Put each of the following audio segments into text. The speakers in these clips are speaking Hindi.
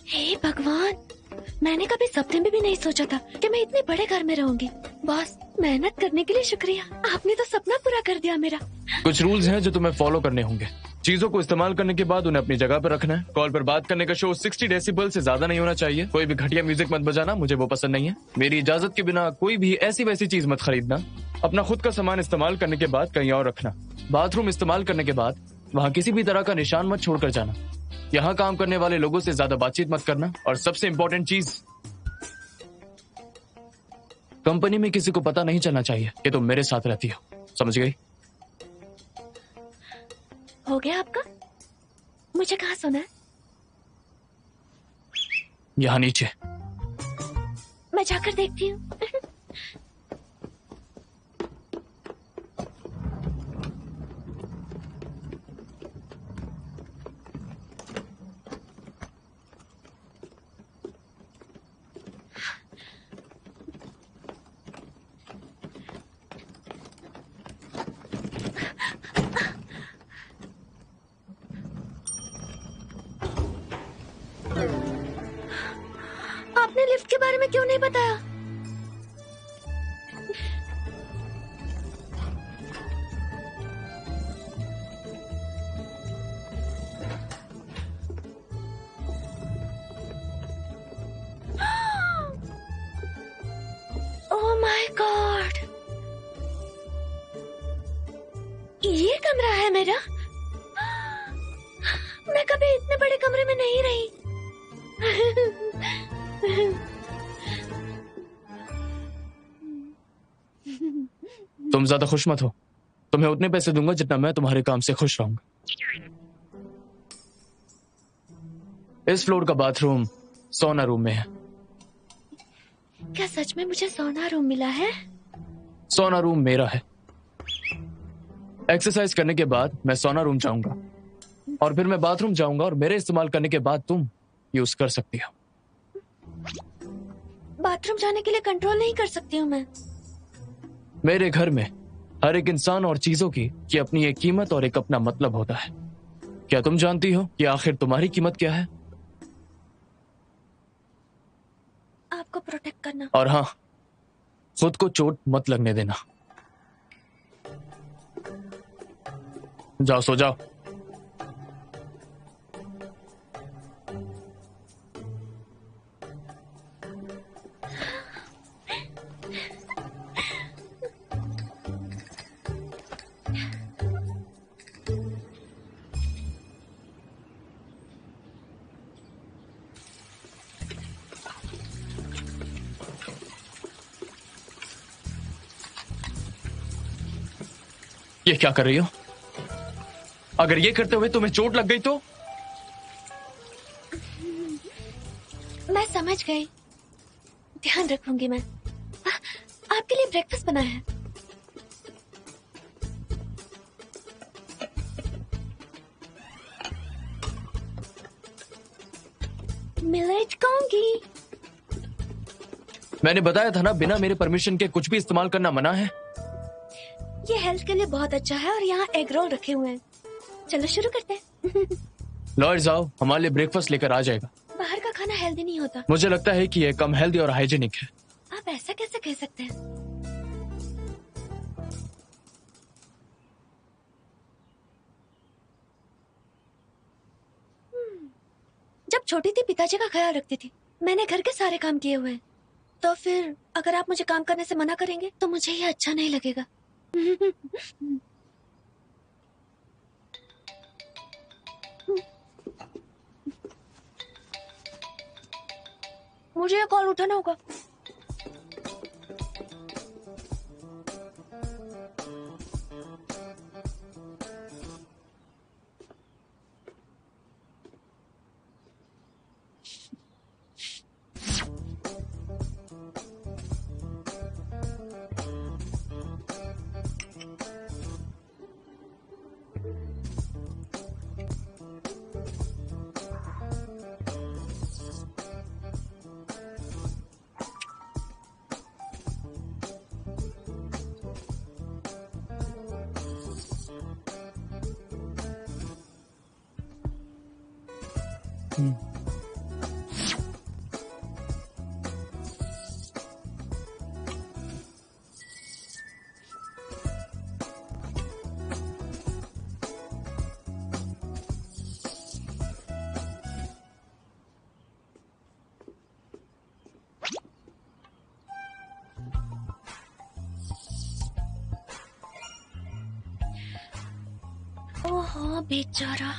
हे भगवान, मैंने कभी सपने में भी नहीं सोचा था कि मैं इतने बड़े घर में रहूंगी। बॉस, मेहनत करने के लिए शुक्रिया, आपने तो सपना पूरा कर दिया मेरा। कुछ रूल्स हैं जो तुम्हें फॉलो करने होंगे। चीजों को इस्तेमाल करने के बाद उन्हें अपनी जगह पर रखना है। कॉल पर बात करने का शो 60 डेसिबल से ज्यादा नहीं होना चाहिए। कोई भी घटिया म्यूजिक मत बजाना, मुझे वो पसंद नहीं है। मेरी इजाजत के बिना कोई भी ऐसी वैसी चीज मत खरीदना। अपना खुद का सामान इस्तेमाल करने के बाद कहीं और रखना। बाथरूम इस्तेमाल करने के बाद वहाँ किसी भी तरह का निशान मत छोड़कर जाना। यहाँ काम करने वाले लोगों से ज्यादा बातचीत मत करना। और सबसे इम्पोर्टेंट चीज, कंपनी में किसी को पता नहीं चलना चाहिए कि तुम मेरे साथ रहती हो। समझ गई? हो गया आपका? मुझे कहाँ सोना है? यहाँ नीचे। मैं जाकर देखती हूँ। आपने लिफ्ट के बारे में क्यों नहीं बताया? ओह माय गॉड, ये कमरा है मेरा। मैं कभी इतने बड़े कमरे में नहीं रही। तुम ज्यादा खुश मत हो। तुम्हें उतने पैसे दूंगा जितना मैं तुम्हारे काम से खुश रहूंगा। इस फ्लोर का बाथरूम सोना रूम में है। क्या सच में मुझे सोना रूम मिला है? सोना रूम मेरा है। एक्सरसाइज करने के बाद मैं सोना रूम जाऊंगा और फिर मैं बाथरूम जाऊंगा और मेरे इस्तेमाल करने के बाद तुम यूज कर सकती हो। बाथरूम जाने के लिए कंट्रोल नहीं कर सकती हूँ मैं। मेरे घर में हर एक इंसान और चीजों की अपनी एक कीमत और एक अपना मतलब होता है। क्या तुम जानती हो कि आखिर तुम्हारी कीमत क्या है? आपको प्रोटेक्ट करना। और हाँ, खुद को चोट मत लगने देना। जाओ, सो जाओ। ये क्या कर रही हो? अगर ये करते हुए तुम्हें चोट लग गई तो? मैं समझ गई, ध्यान रखूंगी मैं। आपके लिए ब्रेकफास्ट बनाया है। मिलेट खाऊंगी। मैंने बताया था ना, बिना मेरे परमिशन के कुछ भी इस्तेमाल करना मना है। ये हेल्थ के लिए बहुत अच्छा है और यहाँ एग रोल रखे हुए हैं। चलो शुरू करते हैं। लॉयर्स आओ, हमारे लिए ब्रेकफास्ट लेकर आ जाएगा। बाहर का खाना हेल्दी नहीं होता। मुझे लगता है कि यह कम हेल्दी और हाइजीनिक है। आप ऐसा कैसे कह सकते हैं? जब छोटी थी पिताजी का ख्याल रखती थी। मैंने घर के सारे काम किए हुए हैं। तो फिर अगर आप मुझे काम करने से मना करेंगे तो मुझे ये अच्छा नहीं लगेगा। मुझे ये कॉल उठाना होगा। ओहो बेचारा।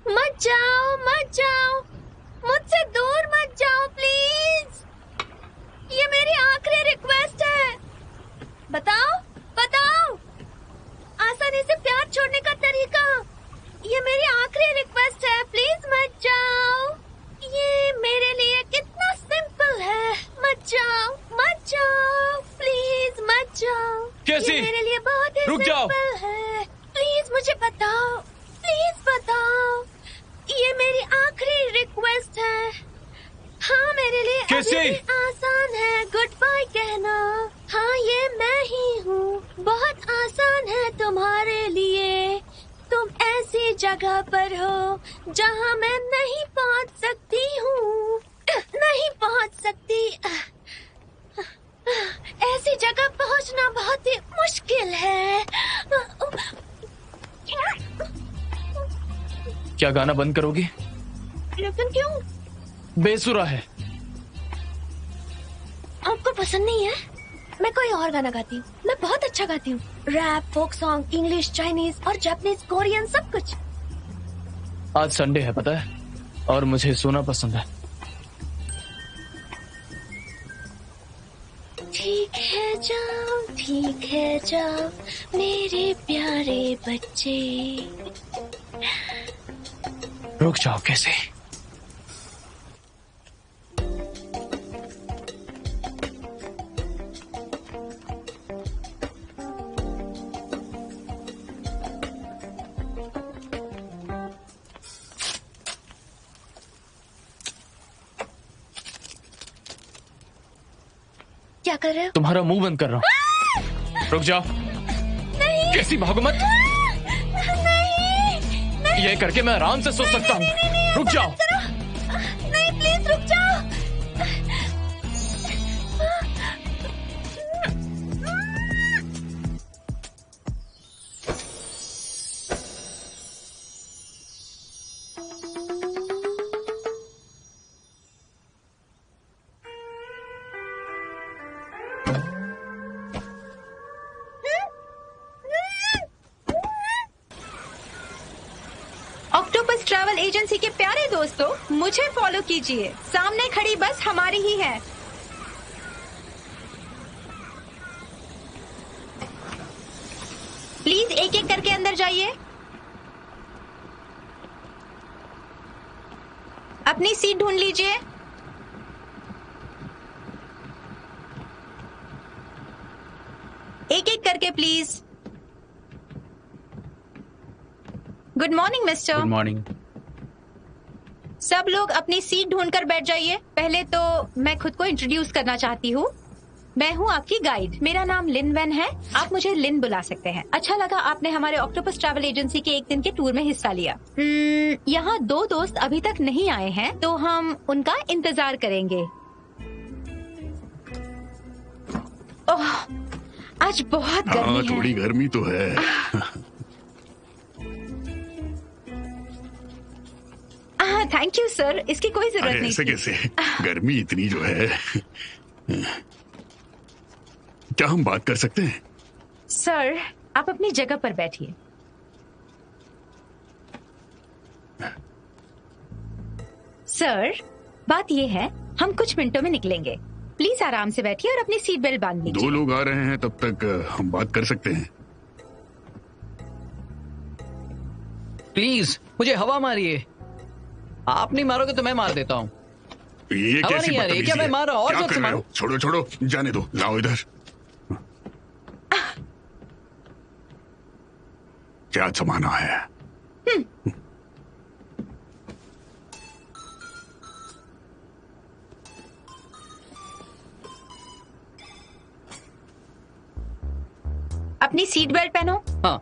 मत जाओ, मुझसे दूर मत जाओ प्लीज। ये मेरी आखिरी रिक्वेस्ट है। बताओ आसानी से प्यार छोड़ने का तरीका। ये मेरी आखिरी रिक्वेस्ट है, प्लीज मत जाओ। ये मेरे लिए कितना सिंपल है। मत जाओ प्लीज मत जाओ। कैसी? ये मेरे लिए बहुत ही रुक जाओ। सिंपल है। प्लीज मुझे बताओ, प्लीज बताओ। ये मेरी आखिरी रिक्वेस्ट है। हाँ मेरे लिए कैसी? अभी भी आसान है गुड बाय कहना। हाँ ये मैं ही हूँ। बहुत आसान है तुम्हारे लिए। तुम ऐसी जगह पर हो जहाँ मैं नहीं पहुँच सकती हूँ। नहीं पहुँच सकती। ऐसी जगह पहुँचना बहुत ही मुश्किल है। क्या गाना बंद करोगी? लेकिन क्यों? बेसुरा है। आपको पसंद नहीं है? मैं कोई और गाना गाती हूँ। मैं बहुत अच्छा गाती हूँ। Rap, folk song, English, Chinese और जापानीज, कोरियन, सब कुछ। आज संडे है पता है, और मुझे सोना पसंद है। ठीक है जाओ मेरे प्यारे बच्चे। रुक जाओ कैसे? क्या कर रहे हो? तुम्हारा मुंह बंद कर रहा हूँ। रुक जाओ। नहीं। कैसी भागो मत। नहीं। ये करके मैं आराम से सो सकता हूँ। रुक जाओ। नहीं प्लीज रुक जाओ। ऑक्टोपस ट्रैवल एजेंसी के प्यारे दोस्तों, मुझे फॉलो कीजिए। सामने खड़ी बस हमारी ही है। प्लीज एक एक करके अंदर जाइए। अपनी सीट ढूंढ लीजिए। एक एक करके please. Good morning mister. Good morning. सब लोग अपनी सीट ढूंढकर बैठ जाइए। पहले तो मैं खुद को इंट्रोड्यूस करना चाहती हूँ। मैं हूँ आपकी गाइड। मेरा नाम लिन वेन है। आप मुझे लिन बुला सकते हैं। अच्छा लगा आपने हमारे ऑक्टोपस ट्रैवल एजेंसी के एक दिन के टूर में हिस्सा लिया। यहाँ 2 दोस्त अभी तक नहीं आए हैं, तो हम उनका इंतजार करेंगे। ओह, आज बहुत गर्मी है। थोड़ी गर्मी तो है। थैंक यू सर, इसकी कोई जरूरत अरे नहीं ऐसे थी। कैसे? गर्मी इतनी जो है। क्या हम बात कर सकते हैं? सर आप अपनी जगह पर बैठिए। सर बात ये है, हम कुछ मिनटों में निकलेंगे। प्लीज आराम से बैठिए और अपनी सीट बेल्ट बांध 2 लीजिए। लोग आ रहे हैं, तब तक हम बात कर सकते हैं। प्लीज मुझे हवा मारिए। आप नहीं मारोगे तो मैं मार देता हूँ। ये हवा कैसी नहीं आ रही, बदतमीजी क्या मैं है? मार रहा हूँ? और क्या जोर कर से रहे हो? मारो। छोड़ो छोड़ो, जाने दो। लाओ इधर। क्या जमाना है। अपनी सीट बेल्ट पहनो। हाँ।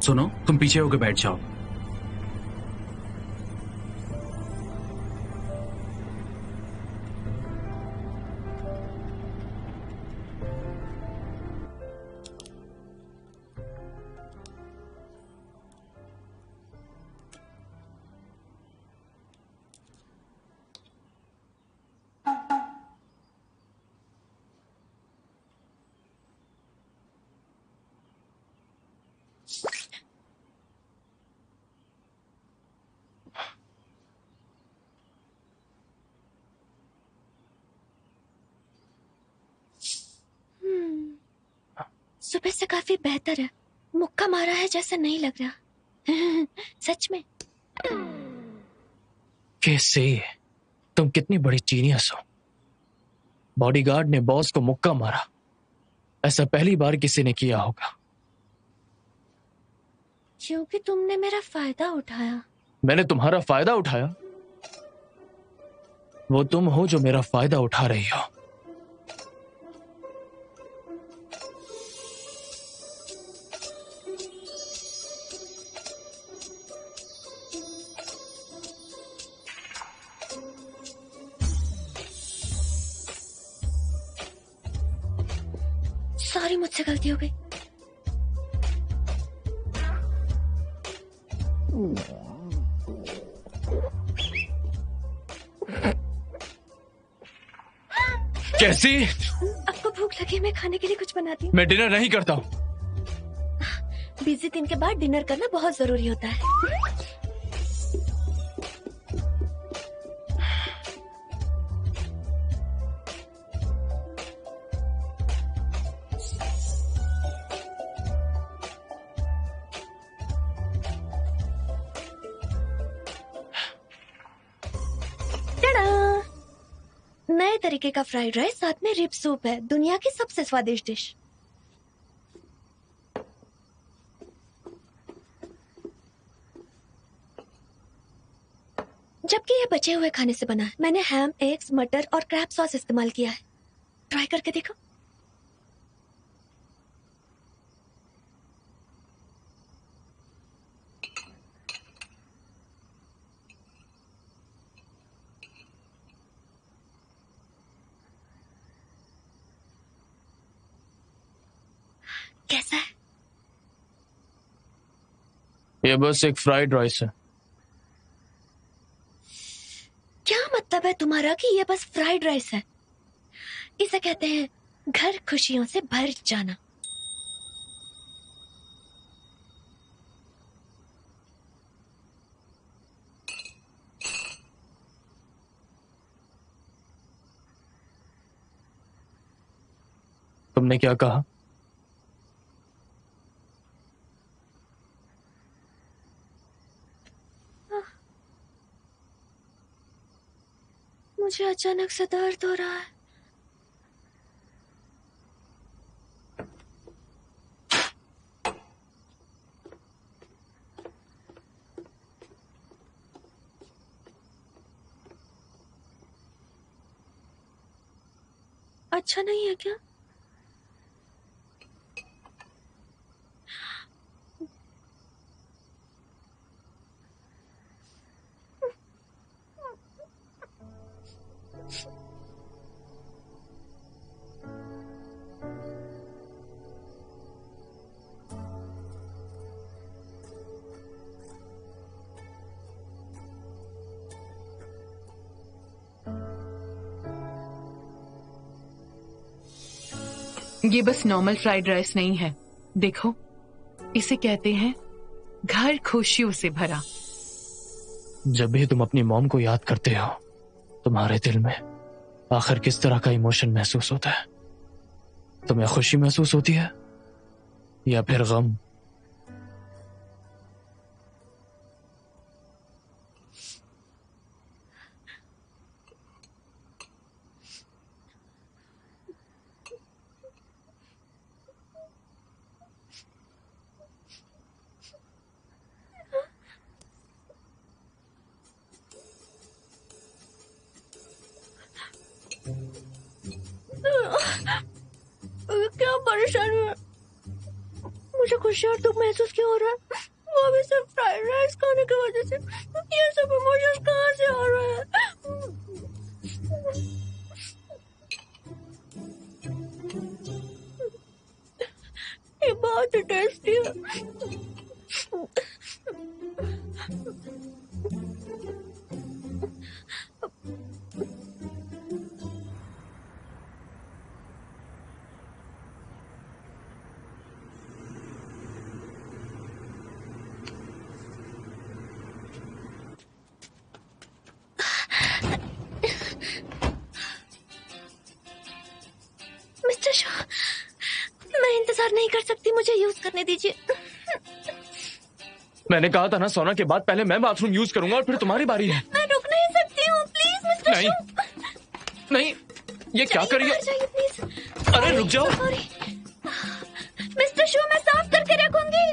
सुनो, तुम पीछे होकर बैठ जाओ। सुबह से काफी बेहतर है। मुक्का मारा है जैसा नहीं लग रहा। सच में। कैसे? तुम कितनी बड़ी जीनियस हो। बॉडीगार्ड ने बॉस को मुक्का मारा, ऐसा पहली बार किसी ने किया होगा। क्योंकि तुमने मेरा फायदा उठाया। मैंने तुम्हारा फायदा उठाया? वो तुम हो जो मेरा फायदा उठा रही हो। सॉरी, मुझसे गलती हो गई। कैसी? आपको भूख लगी, मैं खाने के लिए कुछ बनाती हूँ। मैं डिनर नहीं करता हूँ। बिजी दिन के बाद डिनर करना बहुत जरूरी होता है। नए तरीके का फ्राइड राइस, साथ में रिब सूप है, दुनिया की सबसे स्वादिष्ट डिश। जबकि ये बचे हुए खाने से बना है। मैंने हैम, एग्स, मटर और क्रैब सॉस इस्तेमाल किया है। ट्राई करके देखो। कैसा है? ये बस एक फ्राइड राइस है। क्या मतलब है तुम्हारा कि ये बस फ्राइड राइस है? इसे कहते हैं घर खुशियों से भर जाना। तुमने क्या कहा? मुझे अचानक से दर्द हो रहा है। अच्छा नहीं है क्या? ये बस नॉर्मल फ्राइड राइस नहीं है, देखो, इसे कहते हैं घर खुशियों से भरा। जब भी तुम अपनी मॉम को याद करते हो, तुम्हारे दिल में आखिर किस तरह का इमोशन महसूस होता है? तुम्हें खुशी महसूस होती है या फिर गम? क्या परेशानी है? मुझे खुशी और दुख महसूस क्यों हो रहा है? वो भी सिर्फ फ्राइड राइस खाने की वजह से। ये सब इमोशंस कहाँ से आ रहे हैं? ये बहुत टेस्टी है। मिस्टर शॉ, मैं इंतजार नहीं कर सकती, मुझे यूज करने दीजिए। मैंने कहा था ना, सोना के बाद पहले मैं बाथरूम यूज करूंगा और फिर तुम्हारी बारी है। मैं रुक नहीं सकती हूँ, प्लीज मिस्टर नहीं, शॉ। नहीं, ये क्या कर रही है? जाइए प्लीज। अरे रुक जाओ। सॉरी मिस्टर शॉ, मैं साफ करके रखूंगी।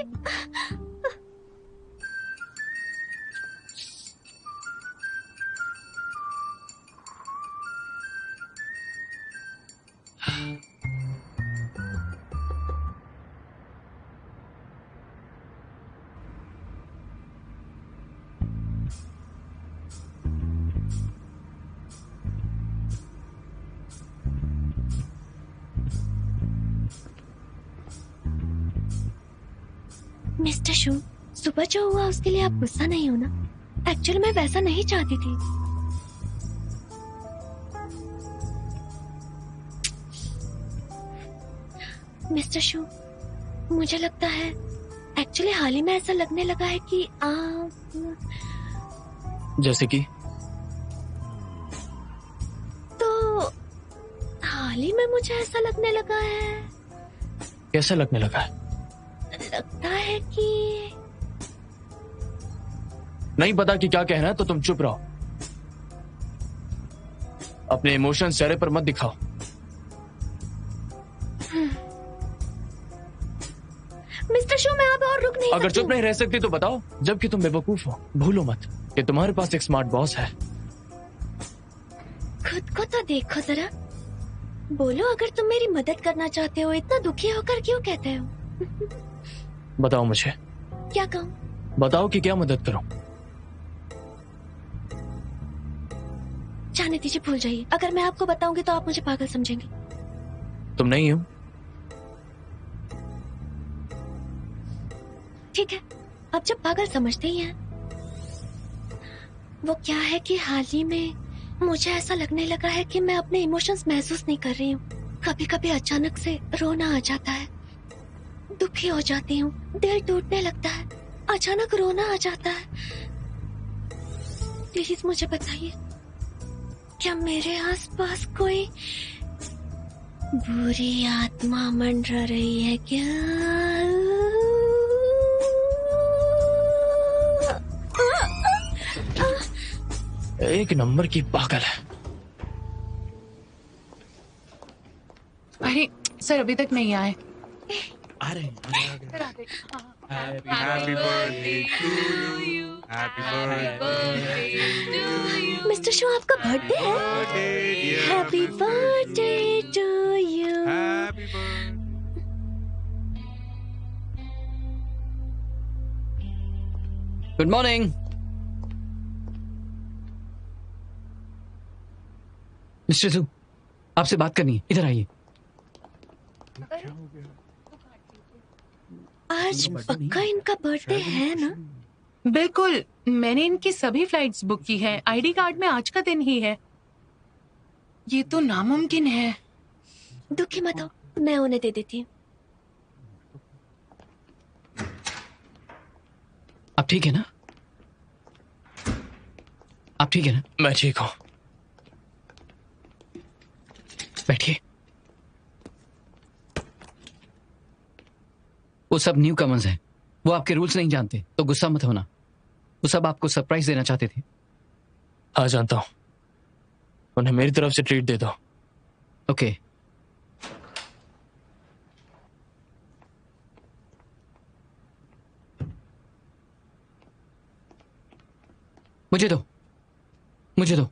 मिस्टर शू, सुबह जो हुआ उसके लिए आप गुस्सा नहीं हो ना? एक्चुअली मैं वैसा नहीं चाहती थी। मिस्टर शू, मुझे लगता है एक्चुअली हाल ही में ऐसा लगने लगा है कि आप जैसे कि? तो हाल ही में मुझे ऐसा लगने लगा है। कैसा लगने लगा है? लगता है कि नहीं पता कि क्या कहना है तो तुम चुप रहो। अपने इमोशंस चेहरे पर मत दिखाओ। मिस्टर शो, मैं अब और रुक नहीं अगर सकती चुप नहीं रह सकती तो बताओ, जबकि तुम बेवकूफ हो। भूलो मत कि तुम्हारे पास एक स्मार्ट बॉस है। खुद को तो देखो जरा। बोलो, अगर तुम मेरी मदद करना चाहते हो, इतना दुखी होकर क्यों कहते हो? बताओ मुझे। क्या कहूँ? बताओ कि क्या मदद करूं। जाने दीजिए, भूल जाइए। अगर मैं आपको बताऊंगी तो आप मुझे पागल समझेंगे। तुम नहीं हो। ठीक है, अब जब पागल समझते ही हैं। वो क्या है कि हाल ही में मुझे ऐसा लगने लगा है कि मैं अपने इमोशंस महसूस नहीं कर रही हूँ। कभी कभी अचानक से रोना आ जाता है, दुखी हो जाती हूँ, दिल टूटने लगता है, अचानक रोना आ जाता है। प्लीज मुझे बताइए, क्या मेरे आसपास कोई बुरी आत्मा मंडरा रही है क्या? एक नंबर की पागल है। अरे सर अभी तक नहीं आए। अरे Happy birthday to you. Happy birthday to you. Mister Shaw, आपका बर्थडे है? Happy birthday to you. Happy birthday. Good morning. Mister Su, आपसे बात करनी है, इधर आइए। आज पक्का इनका बर्थडे है ना? बिल्कुल, मैंने इनकी सभी फ्लाइट्स बुक की हैं। आईडी कार्ड में आज का दिन ही है। ये तो नामुमकिन है। दुखी मत हो, मैं उन्हें दे देती हूँ। आप ठीक है ना? आप ठीक है ना? मैं ठीक हूँ। बैठिए। वो सब न्यू कमर्स हैं, वो आपके रूल्स नहीं जानते, तो गुस्सा मत होना। वो सब आपको सरप्राइज देना चाहते थे। हाँ जानता हूँ, उन्हें मेरी तरफ से ट्रीट दे दो। ओके। मुझे दो, मुझे दो।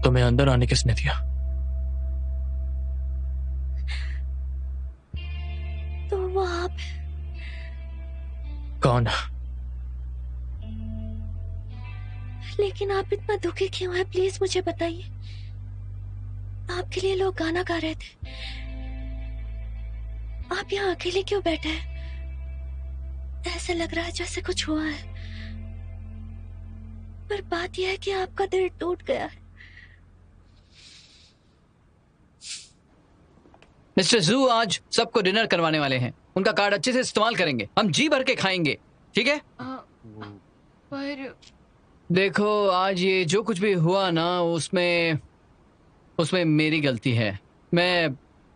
तुम्हें अंदर आने किसने दिया? तो वो आप कौन है? लेकिन आप इतना दुखी क्यों हैं? प्लीज मुझे बताइए। आपके लिए लोग गाना गा रहे थे, आप यहाँ अकेले क्यों बैठे हैं? ऐसा लग रहा है जैसे कुछ हुआ है, पर बात यह है कि आपका दिल टूट गया है। मिस्टर जू आज सबको डिनर करवाने वाले हैं। उनका कार्ड अच्छे से इस्तेमाल करेंगे, हम जी भर के खाएंगे, ठीक है? पर देखो, आज ये जो कुछ भी हुआ ना, उसमें मेरी गलती है। मैं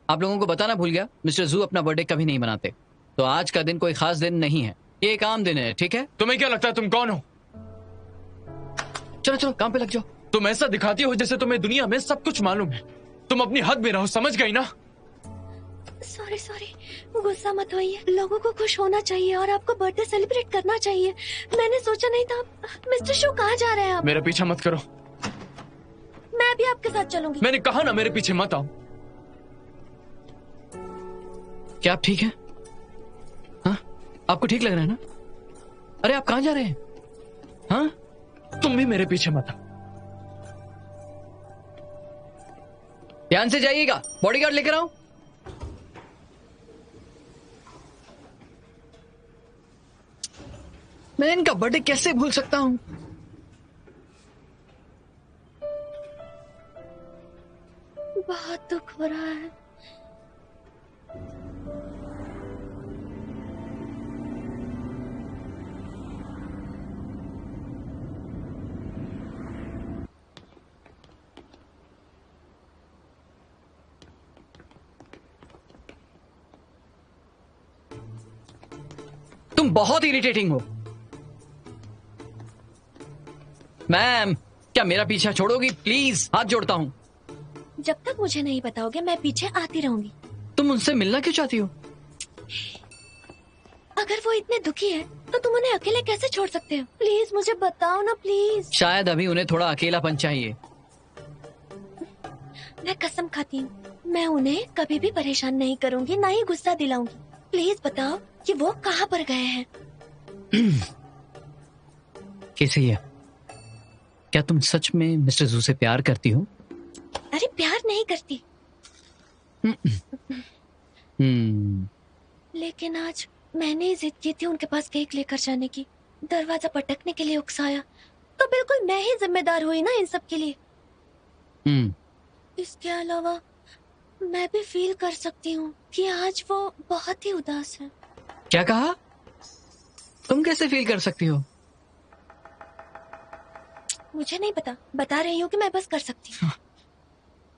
आप लोगों को बताना भूल गया, मिस्टर जू अपना बर्थडे कभी नहीं मनाते, तो आज का दिन कोई खास दिन नहीं है, ये एक आम दिन है, ठीक है? तुम्हें क्या लगता है तुम कौन हो? चलो चलो काम पे लग जाओ। तुम ऐसा दिखाती हो जैसे तुम्हें दुनिया में सब कुछ मालूम है। तुम अपनी हद में रहो, समझ गई ना? सॉरी सॉरी, गुस्सा मत होइए। लोगों को खुश होना चाहिए और आपको बर्थडे सेलिब्रेट करना चाहिए। मैंने सोचा नहीं था। मिस्टर शो कहाँ जा रहे हैं आप? मेरा पीछा मत करो। मैं भी आपके साथ चलूंगी। मैंने कहा ना मेरे पीछे मत आओ। क्या आप ठीक हैं? हाँ, आपको ठीक लग रहा है ना? अरे आप कहाँ जा रहे हैं? हाँ, तुम भी मेरे पीछे मत आओ। ध्यान से जाइएगा, बॉडीगार्ड लेकर आऊं? मैं इनका बर्थडे कैसे भूल सकता हूं? बहुत दुख हो रहा है। तुम बहुत इरिटेटिंग हो। मैम, क्या मेरा पीछा छोड़ोगी? प्लीज, हाथ जोड़ता हूं। जब तक मुझे नहीं बताओगे मैं पीछे आती रहूंगी। तुम उनसे मिलना क्यों चाहती हो? अगर वो इतने दुखी है तो तुम उन्हें अकेले कैसे छोड़ सकते हो? प्लीज मुझे बताओ ना, प्लीज। शायद अभी उन्हें थोड़ा अकेलापन चाहिए। मैं कसम खाती हूँ, मैं उन्हें कभी भी परेशान नहीं करूंगी, ना ही गुस्सा दिलाऊंगी। प्लीज बताओ कि वो कहाँ पर गए हैं। कैसे? क्या तुम सच में मिस्टर जू से प्यार करती हो? अरे प्यार नहीं करती। लेकिन आज मैंने ही जिद की थी उनके पास केक लेकर जाने की। दरवाजा पटकने के लिए उकसाया, तो बिल्कुल मैं ही जिम्मेदार हुई ना इन सब के लिए। इसके अलावा मैं भी फील कर सकती हूँ कि आज वो बहुत ही उदास है। क्या कहा? तुम कैसे फील कर सकती हो? मुझे नहीं पता, बता रही हूँ कि मैं बस कर सकती हूँ।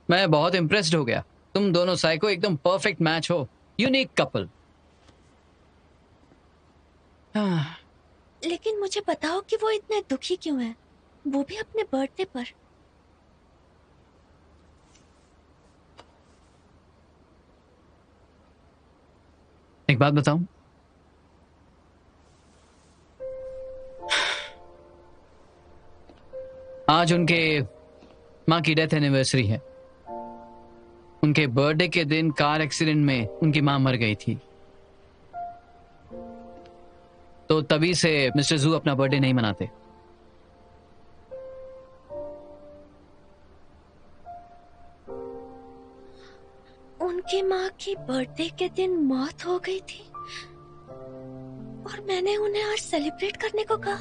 मैं बहुत इम्प्रेस्ड हो गया। तुम दोनों साइको एकदम परफेक्ट मैच हो, यूनिक कपल। लेकिन मुझे बताओ कि वो इतने दुखी क्यों हैं, वो भी अपने बर्थडे पर। एक बात बताऊं? आज उनके माँ की डेथ एनिवर्सरी है। उनके बर्थडे के दिन कार एक्सीडेंट में उनकी माँ मर गई थी, तो तभी से मिस्टर जू अपना बर्थडे नहीं मनाते। उनकी माँ की बर्थडे के दिन मौत हो गई थी और मैंने उन्हें आज सेलिब्रेट करने को कहा।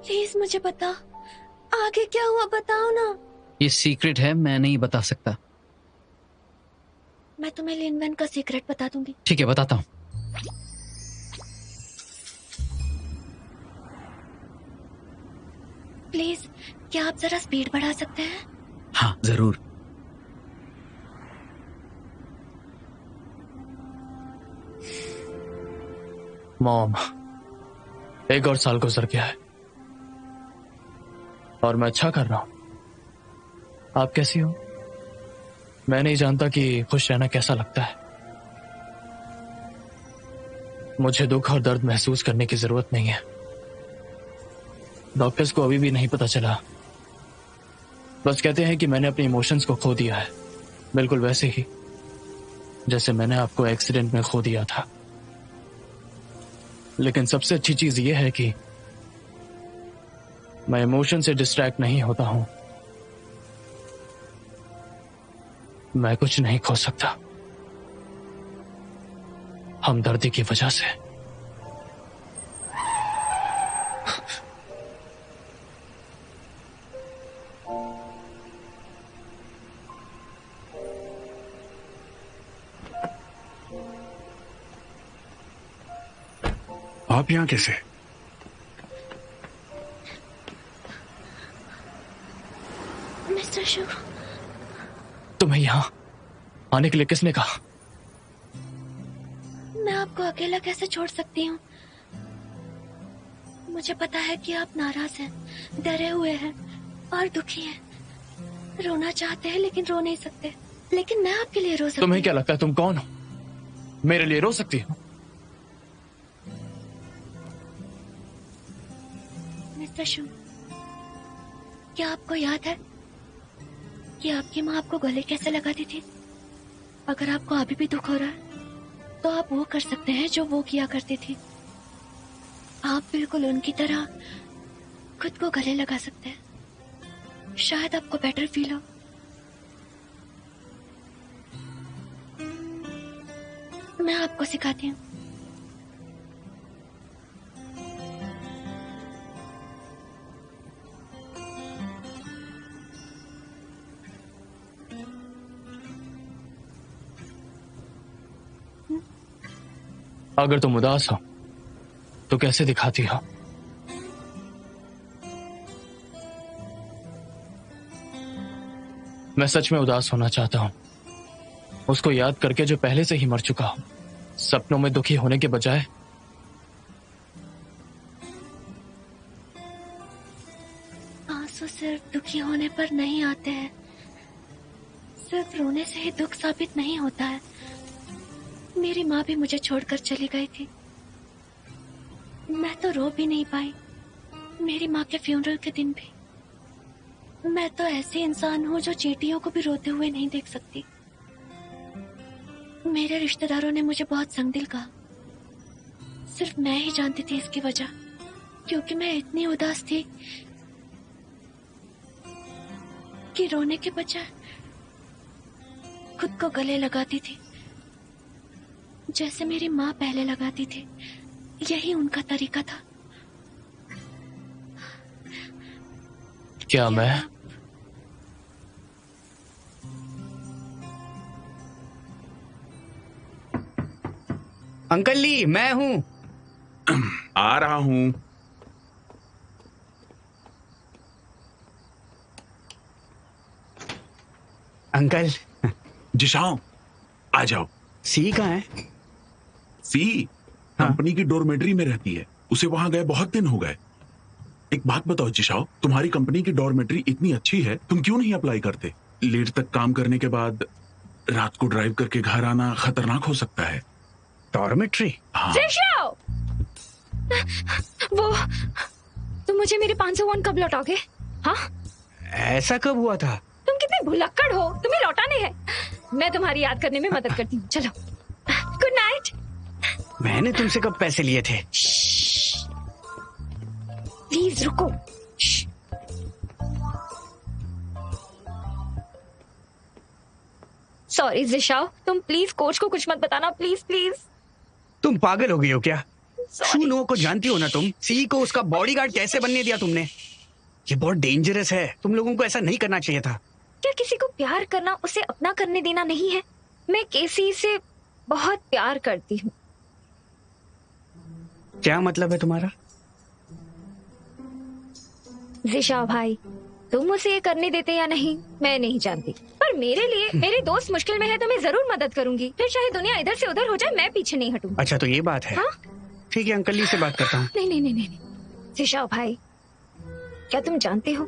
प्लीज मुझे बता, आगे क्या हुआ बताओ ना। ये सीक्रेट है, मैं नहीं बता सकता। मैं तुम्हें लिन वैन का सीक्रेट बता दूंगी। ठीक है, बताता हूँ। प्लीज, क्या आप जरा स्पीड बढ़ा सकते हैं? हाँ जरूर। मॉम, 1 और साल गुजर गया है और मैं अच्छा कर रहा हूं। आप कैसी हो? मैं नहीं जानता कि खुश रहना कैसा लगता है। मुझे दुख और दर्द महसूस करने की जरूरत नहीं है। डॉक्टर्स को अभी भी नहीं पता चला। बस कहते हैं कि मैंने अपने इमोशंस को खो दिया है, बिल्कुल वैसे ही जैसे मैंने आपको एक्सीडेंट में खो दिया था। लेकिन सबसे अच्छी चीज यह है कि मैं इमोशन से डिस्ट्रैक्ट नहीं होता हूं। मैं कुछ नहीं खो सकता हमदर्दी की वजह से। आप यहाँ कैसे? मिस्टर शू, तुम्हें यहां आने के लिए किसने कहा? मैं आपको अकेला कैसे छोड़ सकती हूँ? मुझे पता है कि आप नाराज हैं, डरे हुए हैं और दुखी हैं। रोना चाहते हैं लेकिन रो नहीं सकते। लेकिन मैं आपके लिए रो सकती हूँ। तुम्हें क्या लगता है तुम कौन हो? मेरे लिए रो सकती हो? मिस्टर शू, क्या आपको याद है कि आपकी माँ आपको गले कैसे लगाती थी? अगर आपको अभी भी दुख हो रहा है तो आप वो कर सकते हैं जो वो किया करती थी। आप बिल्कुल उनकी तरह खुद को गले लगा सकते हैं। शायद आपको बेटर फील हो। मैं आपको सिखाती हूँ। अगर तुम उदास हो तो कैसे दिखाती हो? मैं सच में उदास होना चाहता हूं, उसको याद करके जो पहले से ही मर चुका हूं। सपनों में दुखी होने के बजाय आंसू सिर्फ दुखी होने पर नहीं आते हैं। सिर्फ रोने से ही दुख साबित नहीं होता है। मेरी माँ भी मुझे छोड़कर चली गई थी। मैं तो रो भी नहीं पाई मेरी माँ के फ्यूनरल के दिन भी। मैं तो ऐसे इंसान हूँ जो चींटियों को भी रोते हुए नहीं देख सकती। मेरे रिश्तेदारों ने मुझे बहुत संगदिल कहा। सिर्फ मैं ही जानती थी इसकी वजह, क्योंकि मैं इतनी उदास थी कि रोने के बजाय खुद को गले लगाती थी, जैसे मेरी माँ पहले लगाती थी। यही उनका तरीका था। क्या मैं अंकल ली, मैं हूं। आ रहा हूं। अंकल, जिशाओ, आ जाओ। सी कहाँ है? सी कंपनी की डॉर्मेट्री में रहती है। उसे वहां गए बहुत दिन हो गए। एक बात बताओ जिशाओ, तुम्हारी कंपनी की डॉर्मेट्री इतनी अच्छी है, तुम क्यों नहीं अप्लाई करते? लेट तक काम करने के बाद रात को ड्राइव करके घर आना खतरनाक हो सकता है। डॉर्मेट्री? हाँ। जिशाओ! वो तुम मुझे मेरे 500 वॉन कब लौटाओगे? हाँ, ऐसा कब हुआ था? तुम कितने भुलक्कड़ हो, तुम्हें लौटाने हैं। मैं तुम्हारी याद करने में मदद करती हूँ। चलो, गुड नाइट। मैंने तुमसे कब पैसे लिए थे? प्लीज रुको। सॉरी जिशाओ, तुम प्लीज कोच को कुछ मत बताना, प्लीज प्लीज। तुम पागल हो गई हो क्या? शूनो को जानती हो ना तुम? सी को उसका बॉडीगार्ड कैसे बनने दिया तुमने? ये बहुत डेंजरस है, तुम लोगों को ऐसा नहीं करना चाहिए था। क्या किसी को प्यार करना उसे अपना करने देना नहीं है? मैं केसी से बहुत प्यार करती हूँ। क्या मतलब है तुम्हारा? जिशा भाई, तुम उसे ये करने देते या नहीं मैं नहीं जानती, पर मेरे लिए मेरे दोस्त मुश्किल में है तो मैं जरूर मदद करूंगी। फिर चाहे दुनिया इधर से उधर हो जाए, मैं पीछे नहीं हटूंगी। अच्छा तो ये बात है। हाँ? ठीक है, अंकल जी से बात करता हूँ। नहीं नहीं नहीं नहीं, जिशा भाई, क्या तुम जानते हो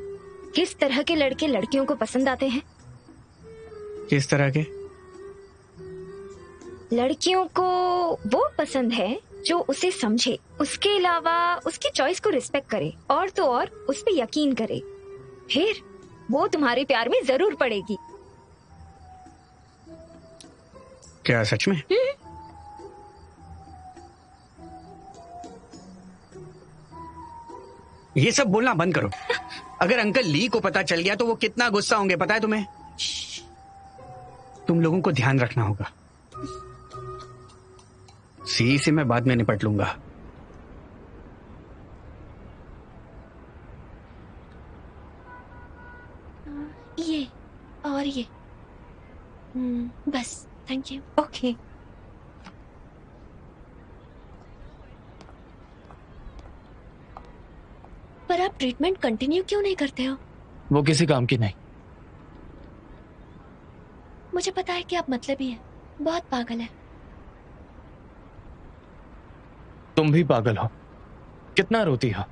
किस तरह के लड़के लड़कियों को पसंद आते हैं? किस तरह के? लड़कियों को वो पसंद है जो उसे समझे, उसके अलावा उसकी चॉइस को रिस्पेक्ट करे और तो और उस पे यकीन करे। फिर वो तुम्हारे प्यार में जरूर पड़ेगी। क्या सच में? ये सब बोलना बंद करो। अगर अंकल ली को पता चल गया तो वो कितना गुस्सा होंगे पता है तुम्हें? तुम लोगों को ध्यान रखना होगा। सी से मैं बाद में निपट लूंगा। ये और ये बस, थैंक यू। ओके। पर आप ट्रीटमेंट कंटिन्यू क्यों नहीं करते हो? वो किसी काम की नहीं। मुझे पता है कि आप मतलबी हैं, बहुत पागल है। तुम भी पागल हो। कितना रोती हो?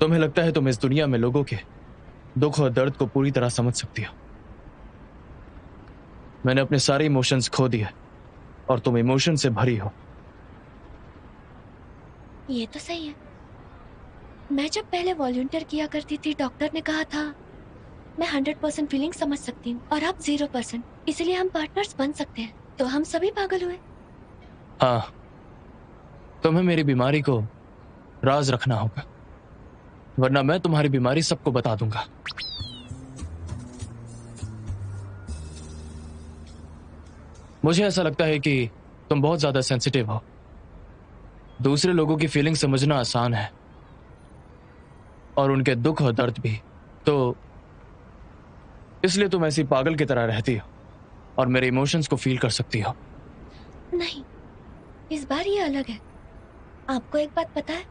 तुम्हें लगता है तुम इस दुनिया में लोगों के दुख और दर्द को पूरी तरह समझ सकती हो? मैंने अपने सारे इमोशंस खो दिए और तुम इमोशन से भरी हो। ये तो सही है। मैं जब पहले वॉलंटियर किया करती थी, डॉक्टर ने कहा था मैं 100% फीलिंग समझ सकती हूँ और आप 0%, इसलिए हम पार्टनर्स बन सकते हैं। तो हम सभी पागल हुए। हाँ, तुम्हें मेरी बीमारी को राज रखना होगा, वरना मैं तुम्हारी बीमारी सबको बता दूंगा। मुझे ऐसा लगता है कि तुम बहुत ज्यादा सेंसिटिव हो। दूसरे लोगों की फीलिंग समझना आसान है और उनके दुख और दर्द भी, तो इसलिए तुम ऐसी पागल की तरह रहती हो और मेरे इमोशंस को फील कर सकती हो। नहीं, इस बार ये अलग है। आपको एक बात पता है,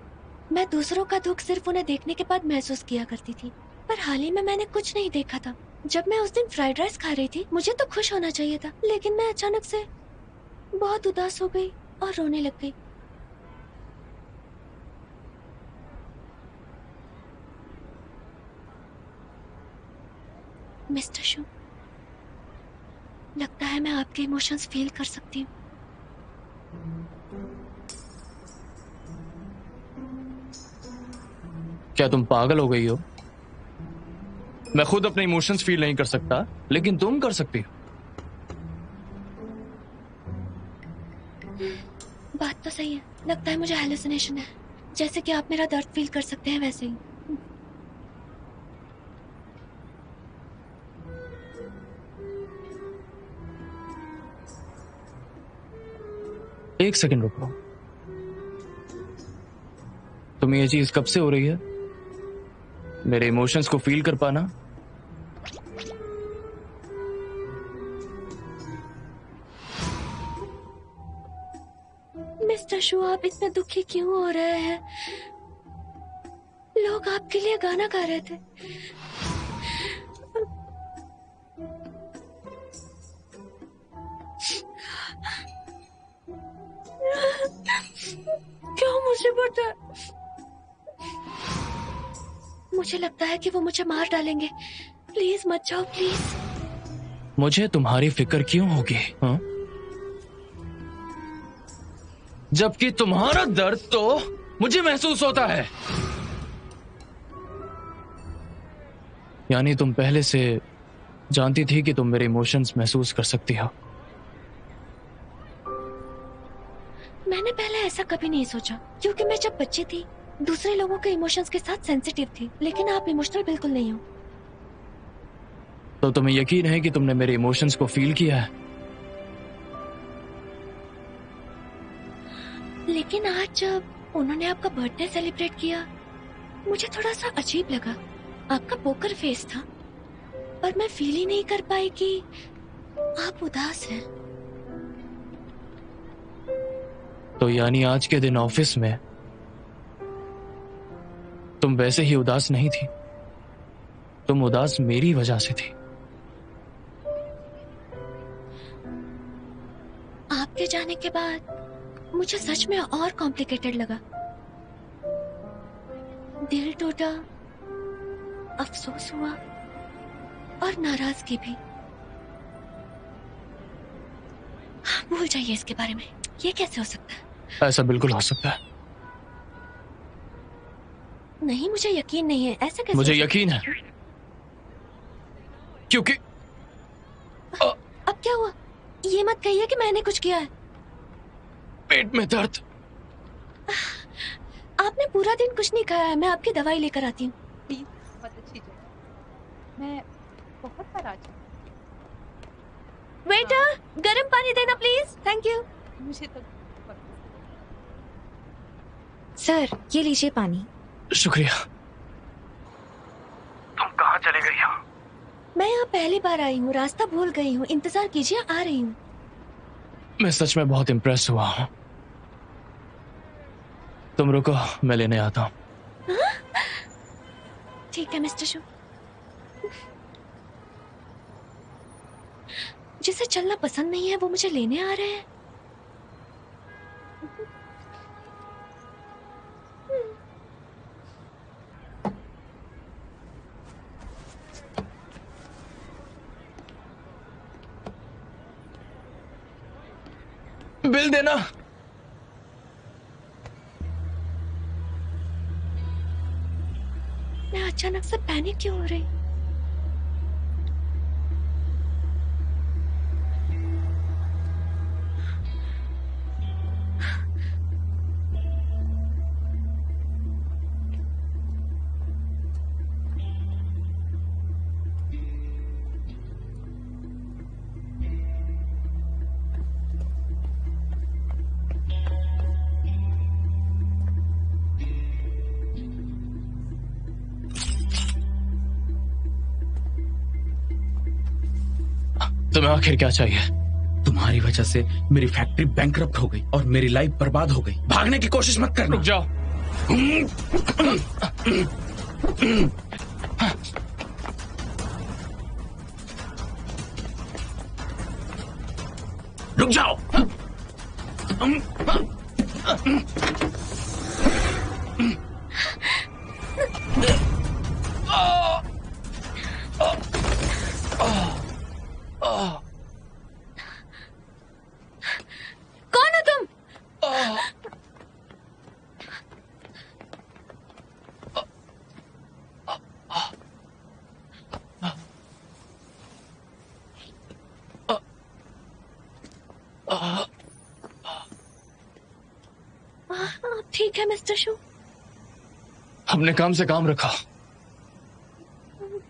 मैं दूसरों का दुख सिर्फ उन्हें देखने के बाद महसूस किया करती थी, पर हाल ही में मैंने कुछ नहीं देखा था। जब मैं उस दिन फ्राइड राइस खा रही थी, मुझे तो खुश होना चाहिए था, लेकिन मैं अचानक से बहुत उदास हो गई और रोने लग गई। मिस्टर शू, लगता है मैं आपके इमोशंस फील कर सकती हूँ। क्या तुम पागल हो गई हो? मैं खुद अपने इमोशंस फील नहीं कर सकता, लेकिन तुम कर सकती हो। बात तो सही है। लगता है मुझे हैलुसिनेशन है, जैसे कि आप मेरा दर्द फील कर सकते हैं वैसे ही। एक सेकंड रुको। तुम्हें ये चीज कब से हो रही है? मेरे इमोशंस को फील कर पाना? मिस्टर शू, आप इतने दुखी क्यों हो रहे हैं? लोग आपके लिए गाना गा रहे थे। क्यों मुझे पता? मुझे लगता है कि वो मुझे मार डालेंगे। प्लीज मत जाओ, प्लीज। मुझे तुम्हारी फिक्र क्यों होगी? हाँ? जबकि तुम्हारा दर्द तो मुझे महसूस होता है। यानी तुम पहले से जानती थी कि तुम मेरे इमोशंस महसूस कर सकती हो। मैंने पहले ऐसा कभी नहीं सोचा, क्योंकि मैं जब बच्ची थी दूसरे लोगों के इमोशंस के साथ सेंसिटिव थी, लेकिन आप इमोशनल बिल्कुल नहीं हो। तो तुम्हें यकीन है कि तुमने मेरे इमोशंस को फील किया है? लेकिन आज जब उन्होंने आपका बर्थडे सेलिब्रेट किया, मुझे थोड़ा सा अजीब लगा। आपका पोकर फेस था, पर मैं फील ही नहीं कर पाई कि आप उदास हैं। तो यानी आज के दिन ऑफिस में तुम वैसे ही उदास नहीं थी, तुम उदास मेरी वजह से थी। आपके जाने के बाद मुझे सच में और कॉम्प्लिकेटेड लगा। दिल टूटा, अफसोस हुआ और नाराजगी भी। भूल जाइए इसके बारे में। ये कैसे हो सकता है? ऐसा बिल्कुल हो सकता है। नहीं, मुझे यकीन नहीं है। ऐसा कैसे? मुझे यकीन है, क्योंकि अब क्या हुआ? ये मत कहिए कि मैंने कुछ किया है। पेट में दर्द। आपने पूरा दिन कुछ नहीं खाया है। मैं आपकी दवाई लेकर आती हूँ। प्लीज, बहुत अच्छी जगह। मैं बहुत बार आ जाऊँ। वेटर, गर्म पानी देना प्लीज। Thank you. मुझे तो सर, ये लीजिए पानी। शुक्रिया। तुम कहाँ चले गई हो? मैं यहाँ पहली बार आई हूँ, रास्ता भूल गई हूँ। इंतजार कीजिए, आ रही हूँ। मैं सच में बहुत इम्प्रेस हुआ हूँ। तुम रुको, मैं लेने आता हूँ। ठीक है मिस्टर शू। जिसे चलना पसंद नहीं है वो मुझे लेने आ रहे हैं। बिल देना। मैं अचानक से पैनिक क्यों हो रही? तुम्हें आखिर क्या चाहिए? तुम्हारी वजह से मेरी फैक्ट्री बैंकरप्ट हो गई और मेरी लाइफ बर्बाद हो गई। भागने की कोशिश मत करना। रुक जाओ। रुक जाओ। कौन हो तुम? ठीक है मिस्टर शू। हमने काम से काम रखा।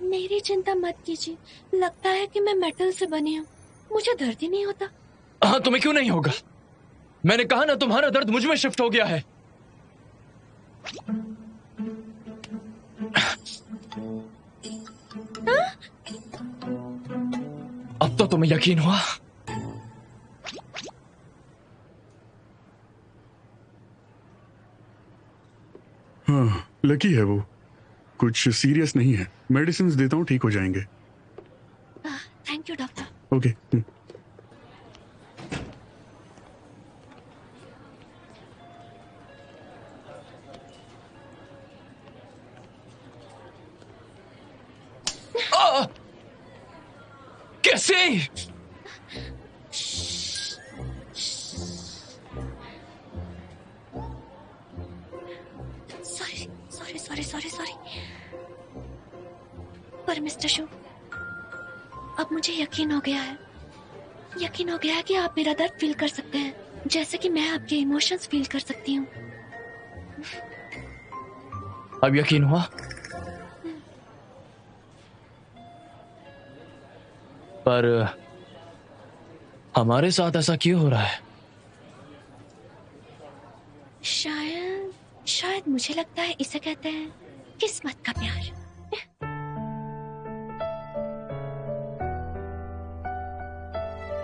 मेरी चिंता मत कीजिए। लगता है कि मैं मेटल से बनी हूँ। मुझे दर्द ही नहीं होता। हाँ, तुम्हें क्यों नहीं होगा? मैंने कहा ना, तुम्हारा दर्द मुझ में शिफ्ट हो गया है। अब तो तुम्हें यकीन हुआ? हाँ, लकी है वो। कुछ सीरियस नहीं है। मेडिसिन देता हूँ, ठीक हो जाएंगे। Thank you doctor. ओके। कैसे? सॉरी। पर मिस्टर शू, अब मुझे यकीन हो गया है कि आप मेरा दर्द फील कर सकते हैं। जैसे कि मैं आपके इमोशंस फील कर सकती हूँ। अब यकीन हुआ? पर हमारे साथ ऐसा क्यों हो रहा है? शायद मुझे लगता है इसे कहते हैं किस्मत का प्यार।